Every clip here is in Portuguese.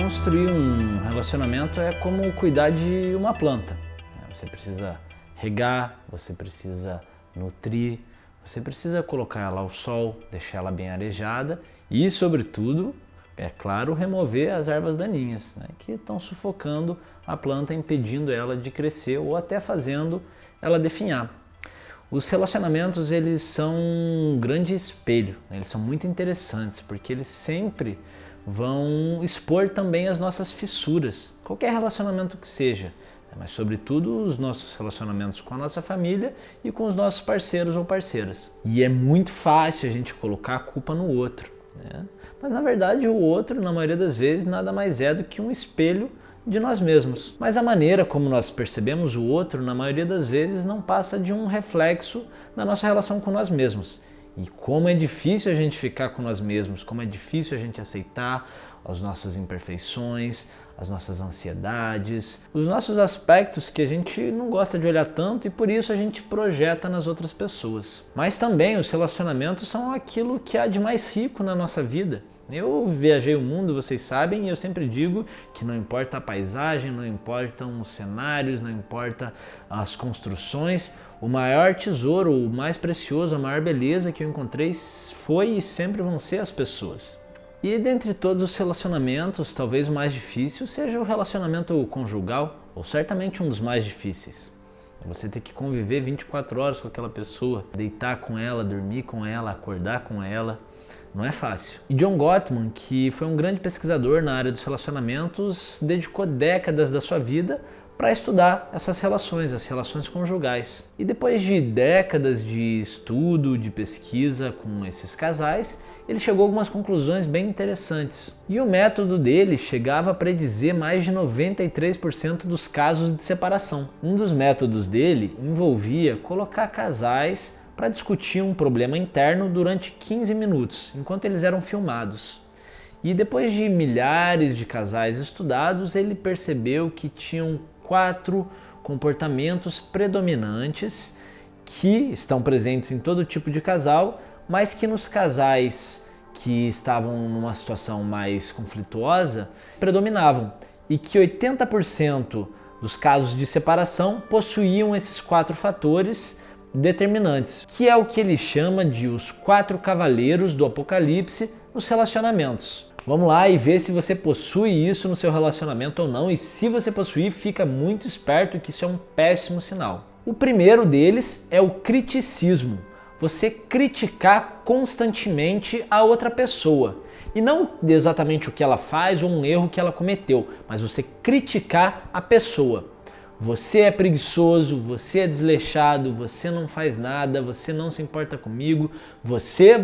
construir um relacionamento é como cuidar de uma planta. Você precisa regar, você precisa nutrir, você precisa colocar ela ao sol, deixar ela bem arejada e, sobretudo, é claro, remover as ervas daninhas, que estão sufocando a planta, impedindo ela de crescer ou até fazendo ela definhar. Os relacionamentos, eles são um grande espelho, eles são muito interessantes porque eles sempre vão expor também as nossas fissuras, qualquer relacionamento que seja, mas sobretudo os nossos relacionamentos com a nossa família e com os nossos parceiros ou parceiras. E é muito fácil a gente colocar a culpa no outro, mas na verdade o outro, na maioria das vezes, nada mais é do que um espelho de nós mesmos. Mas a maneira como nós percebemos o outro, na maioria das vezes, não passa de um reflexo da nossa relação com nós mesmos. E como é difícil a gente ficar com nós mesmos, como é difícil a gente aceitar as nossas imperfeições, as nossas ansiedades, os nossos aspectos que a gente não gosta de olhar tanto e por isso a gente projeta nas outras pessoas. Mas também os relacionamentos são aquilo que há de mais rico na nossa vida. Eu viajei o mundo, vocês sabem, e eu sempre digo que não importa a paisagem, não importam os cenários, não importa as construções, o maior tesouro, o mais precioso, a maior beleza que eu encontrei foi e sempre vão ser as pessoas. E dentre todos os relacionamentos, talvez o mais difícil seja o relacionamento conjugal, ou certamente um dos mais difíceis. Você ter que conviver 24 horas com aquela pessoa, deitar com ela, dormir com ela, acordar com ela. Não é fácil. E John Gottman, que foi um grande pesquisador na área dos relacionamentos, dedicou décadas da sua vida para estudar essas relações, as relações conjugais. E depois de décadas de estudo, de pesquisa com esses casais, ele chegou a algumas conclusões bem interessantes. E o método dele chegava a predizer mais de 93% dos casos de separação. Um dos métodos dele envolvia colocar casais para discutir um problema interno durante 15 minutos, enquanto eles eram filmados. E depois de milhares de casais estudados, ele percebeu que tinham 4 comportamentos predominantes que estão presentes em todo tipo de casal, mas que nos casais que estavam numa situação mais conflituosa predominavam, e que 80% dos casos de separação possuíam esses 4 fatores determinantes, que é o que ele chama de os 4 cavaleiros do Apocalipse nos relacionamentos. Vamos lá e ver se você possui isso no seu relacionamento ou não, e se você possuir, fica muito esperto que isso é um péssimo sinal. O primeiro deles é o criticismo. Você criticar constantemente a outra pessoa. E não exatamente o que ela faz ou um erro que ela cometeu, mas você criticar a pessoa. Você é preguiçoso, você é desleixado, você não faz nada, você não se importa comigo, você.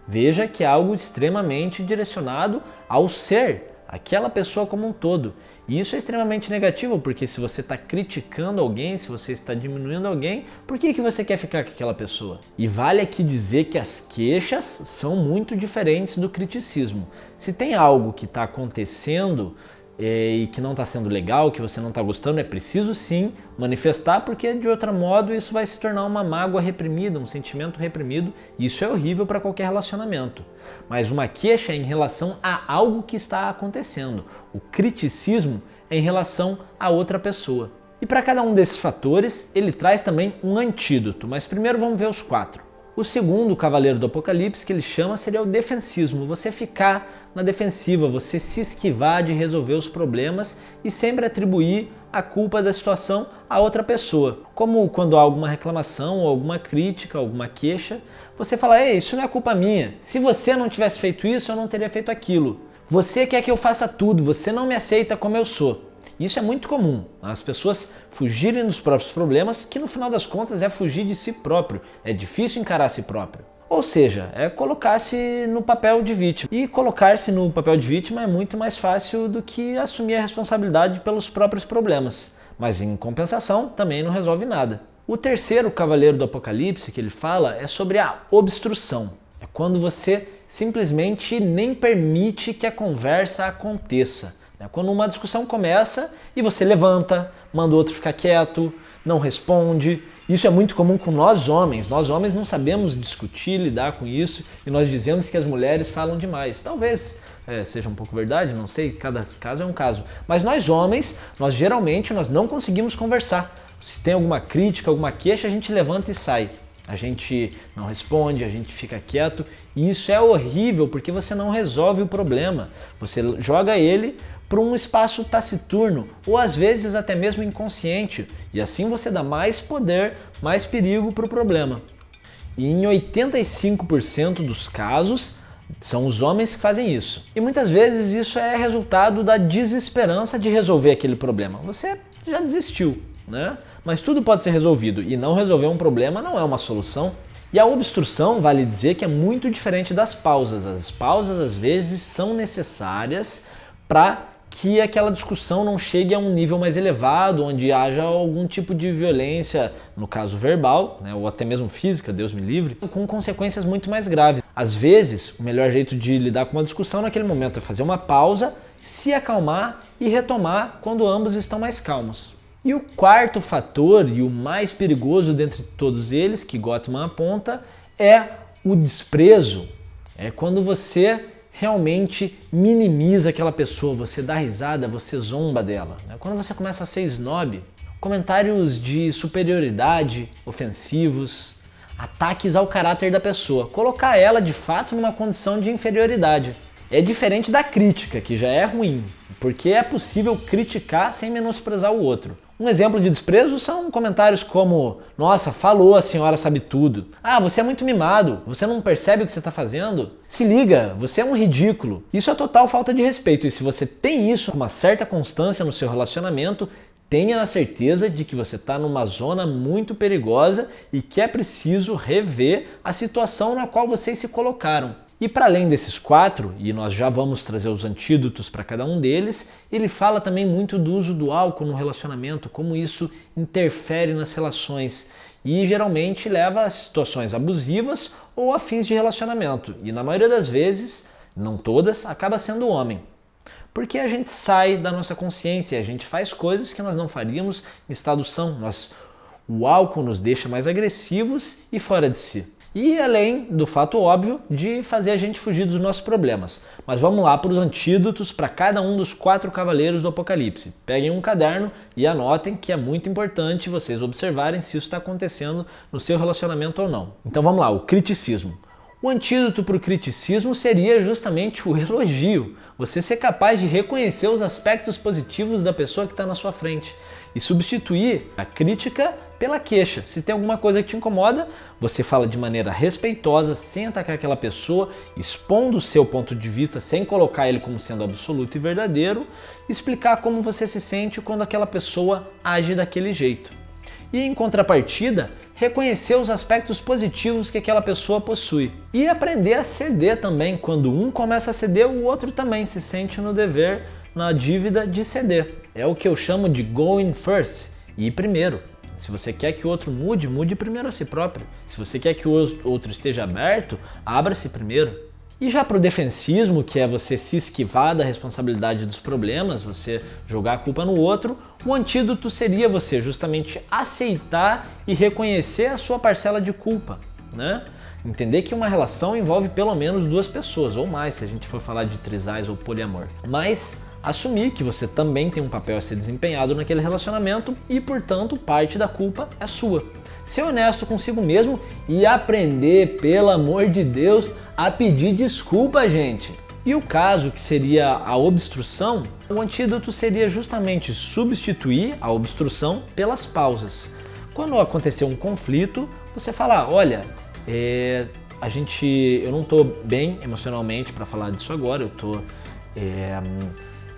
Veja que é algo extremamente direcionado ao ser, aquela pessoa como um todo. E isso é extremamente negativo, porque se você está criticando alguém, se você está diminuindo alguém, por que você quer ficar com aquela pessoa? E vale aqui dizer que as queixas são muito diferentes do criticismo. Se tem algo que está acontecendo e que não está sendo legal, que você não está gostando, é preciso sim manifestar, porque de outro modo isso vai se tornar uma mágoa reprimida, um sentimento reprimido, e isso é horrível para qualquer relacionamento. Mas uma queixa é em relação a algo que está acontecendo. O criticismo é em relação a outra pessoa. E para cada um desses fatores, ele traz também um antídoto, mas primeiro vamos ver os 4. O segundo cavaleiro do Apocalipse, que ele chama, seria o defensismo. Você ficar na defensiva, você se esquivar de resolver os problemas e sempre atribuir a culpa da situação a outra pessoa. Como quando há alguma reclamação, ou alguma crítica, alguma queixa, você fala: ei, isso não é culpa minha. Se você não tivesse feito isso, eu não teria feito aquilo. Você quer que eu faça tudo, você não me aceita como eu sou. Isso é muito comum, as pessoas fugirem dos próprios problemas, que no final das contas é fugir de si próprio, é difícil encarar si próprio. Ou seja, é colocar-se no papel de vítima. E colocar-se no papel de vítima é muito mais fácil do que assumir a responsabilidade pelos próprios problemas. Mas em compensação, também não resolve nada. O terceiro cavaleiro do Apocalipse que ele fala é sobre a obstrução. É quando você simplesmente nem permite que a conversa aconteça. Quando uma discussão começa e você levanta, manda o outro ficar quieto, não responde. Isso é muito comum com nós homens. Nós homens não sabemos discutir, lidar com isso, e nós dizemos que as mulheres falam demais. Talvez seja um pouco verdade, não sei, cada caso é um caso. Mas nós homens, geralmente não conseguimos conversar. Se tem alguma crítica, alguma queixa, a gente levanta e sai. A gente não responde, a gente fica quieto e isso é horrível porque você não resolve o problema. Você joga ele para um espaço taciturno ou às vezes até mesmo inconsciente e assim você dá mais poder, mais perigo para o problema. E em 85% dos casos são os homens que fazem isso. E muitas vezes isso é resultado da desesperança de resolver aquele problema. Você já desistiu, né? Mas tudo pode ser resolvido e não resolver um problema não é uma solução. E a obstrução, vale dizer que é muito diferente das pausas. As pausas às vezes são necessárias para que aquela discussão não chegue a um nível mais elevado, onde haja algum tipo de violência, no caso verbal, né, ou até mesmo física, Deus me livre, com consequências muito mais graves. Às vezes, o melhor jeito de lidar com uma discussão naquele momento é fazer uma pausa, se acalmar e retomar quando ambos estão mais calmos. E o quarto fator, e o mais perigoso dentre todos eles, que Gottman aponta, é o desprezo. É quando você realmente minimiza aquela pessoa, você dá risada, você zomba dela. Quando você começa a ser snob, comentários de superioridade, ofensivos, ataques ao caráter da pessoa, colocar ela de fato numa condição de inferioridade. É diferente da crítica, que já é ruim, porque é possível criticar sem menosprezar o outro. Um exemplo de desprezo são comentários como: nossa, falou, a senhora sabe tudo. Ah, você é muito mimado, você não percebe o que você está fazendo? Se liga, você é um ridículo. Isso é total falta de respeito e se você tem isso com uma certa constância no seu relacionamento, tenha a certeza de que você está numa zona muito perigosa e que é preciso rever a situação na qual vocês se colocaram. E para além desses quatro, e nós já vamos trazer os antídotos para cada um deles, ele fala também muito do uso do álcool no relacionamento, como isso interfere nas relações e geralmente leva a situações abusivas ou a fins de relacionamento. E na maioria das vezes, não todas, acaba sendo o homem. Porque a gente sai da nossa consciência, a gente faz coisas que nós não faríamos em estado são. O álcool nos deixa mais agressivos e fora de si. E além do fato óbvio de fazer a gente fugir dos nossos problemas. Mas vamos lá para os antídotos para cada um dos 4 cavaleiros do Apocalipse. Peguem um caderno e anotem que é muito importante vocês observarem se isso está acontecendo no seu relacionamento ou não. Então vamos lá, o criticismo. O antídoto para o criticismo seria justamente o elogio. Você ser capaz de reconhecer os aspectos positivos da pessoa que está na sua frente e substituir a crítica pela queixa. Se tem alguma coisa que te incomoda, você fala de maneira respeitosa, sem atacar aquela pessoa, expondo o seu ponto de vista sem colocar ele como sendo absoluto e verdadeiro, explicar como você se sente quando aquela pessoa age daquele jeito. E em contrapartida, reconhecer os aspectos positivos que aquela pessoa possui. E aprender a ceder também. Quando um começa a ceder, o outro também se sente no dever, na dívida de ceder. É o que eu chamo de going first, ir primeiro. Se você quer que o outro mude, mude primeiro a si próprio. Se você quer que o outro esteja aberto, abra-se primeiro. E já para o defensismo, que é você se esquivar da responsabilidade dos problemas, você jogar a culpa no outro, o antídoto seria você justamente aceitar e reconhecer a sua parcela de culpa, né? Entender que uma relação envolve pelo menos 2 pessoas, ou mais, se a gente for falar de trisais ou poliamor. Mas assumir que você também tem um papel a ser desempenhado naquele relacionamento e, portanto, parte da culpa é sua. Ser honesto consigo mesmo e aprender, pelo amor de Deus, a pedir desculpa, gente. E o caso que seria a obstrução, o antídoto seria justamente substituir a obstrução pelas pausas. Quando acontecer um conflito, você fala: olha, eu não estou bem emocionalmente para falar disso agora, eu estou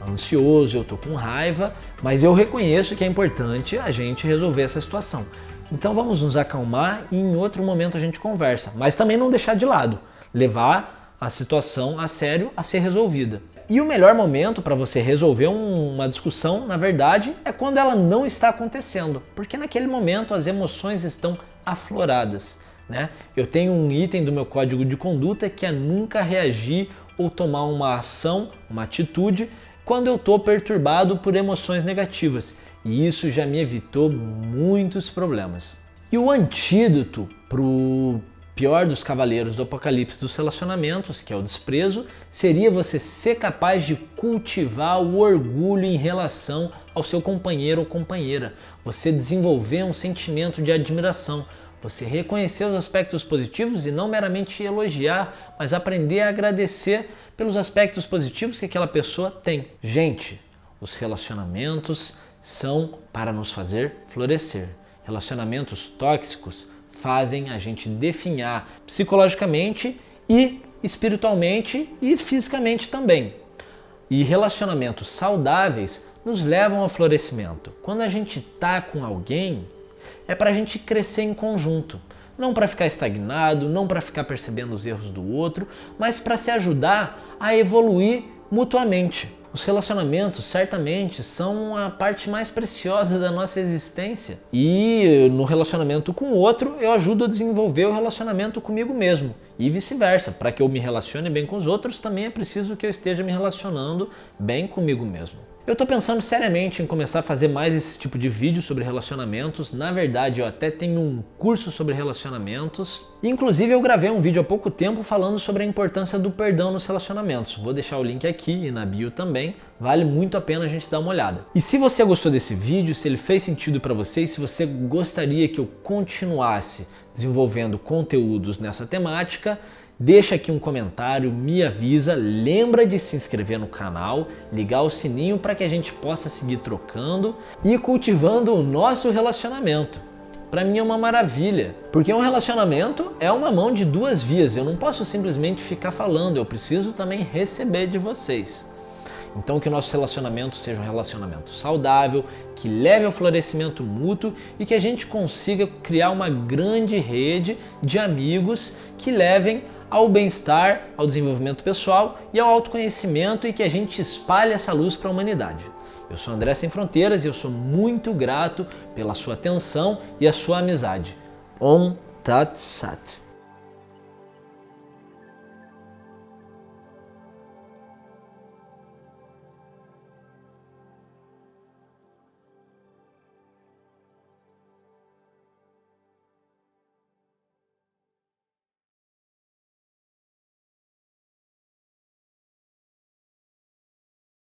ansioso, eu estou com raiva, mas eu reconheço que é importante a gente resolver essa situação. Então vamos nos acalmar e em outro momento a gente conversa, mas também não deixar de lado, levar a situação a sério a ser resolvida. E o melhor momento para você resolver uma discussão, na verdade, é quando ela não está acontecendo, porque naquele momento as emoções estão afloradas, né? Eu tenho um item do meu código de conduta que é nunca reagir ou tomar uma ação, uma atitude, quando eu estou perturbado por emoções negativas. E isso já me evitou muitos problemas. E o antídoto pior dos cavaleiros do apocalipse dos relacionamentos, que é o desprezo, seria você ser capaz de cultivar o orgulho em relação ao seu companheiro ou companheira. Você desenvolver um sentimento de admiração. Você reconhecer os aspectos positivos e não meramente elogiar, mas aprender a agradecer pelos aspectos positivos que aquela pessoa tem. Gente, os relacionamentos são para nos fazer florescer. Relacionamentos tóxicos fazem a gente definhar psicologicamente e espiritualmente e fisicamente também. E relacionamentos saudáveis nos levam ao florescimento. Quando a gente está com alguém, é para a gente crescer em conjunto. Não para ficar estagnado, não para ficar percebendo os erros do outro, mas para se ajudar a evoluir mutuamente. Os relacionamentos certamente são a parte mais preciosa da nossa existência. E no relacionamento com o outro, eu ajudo a desenvolver o relacionamento comigo mesmo. E vice-versa. Para que eu me relacione bem com os outros, também é preciso que eu esteja me relacionando bem comigo mesmo. Eu estou pensando seriamente em começar a fazer mais esse tipo de vídeo sobre relacionamentos. Na verdade, eu até tenho um curso sobre relacionamentos. Inclusive, eu gravei um vídeo há pouco tempo falando sobre a importância do perdão nos relacionamentos. Vou deixar o link aqui e na bio também. Vale muito a pena a gente dar uma olhada. E se você gostou desse vídeo, se ele fez sentido para você e se você gostaria que eu continuasse desenvolvendo conteúdos nessa temática, deixa aqui um comentário, me avisa, lembra de se inscrever no canal, ligar o sininho para que a gente possa seguir trocando e cultivando o nosso relacionamento. Para mim é uma maravilha, porque um relacionamento é uma mão de duas vias, eu não posso simplesmente ficar falando, eu preciso também receber de vocês. Então que o nosso relacionamento seja um relacionamento saudável, que leve ao florescimento mútuo e que a gente consiga criar uma grande rede de amigos que levem ao bem-estar, ao desenvolvimento pessoal e ao autoconhecimento e que a gente espalhe essa luz para a humanidade. Eu sou André Sem Fronteiras e eu sou muito grato pela sua atenção e a sua amizade. Om Tat Sat.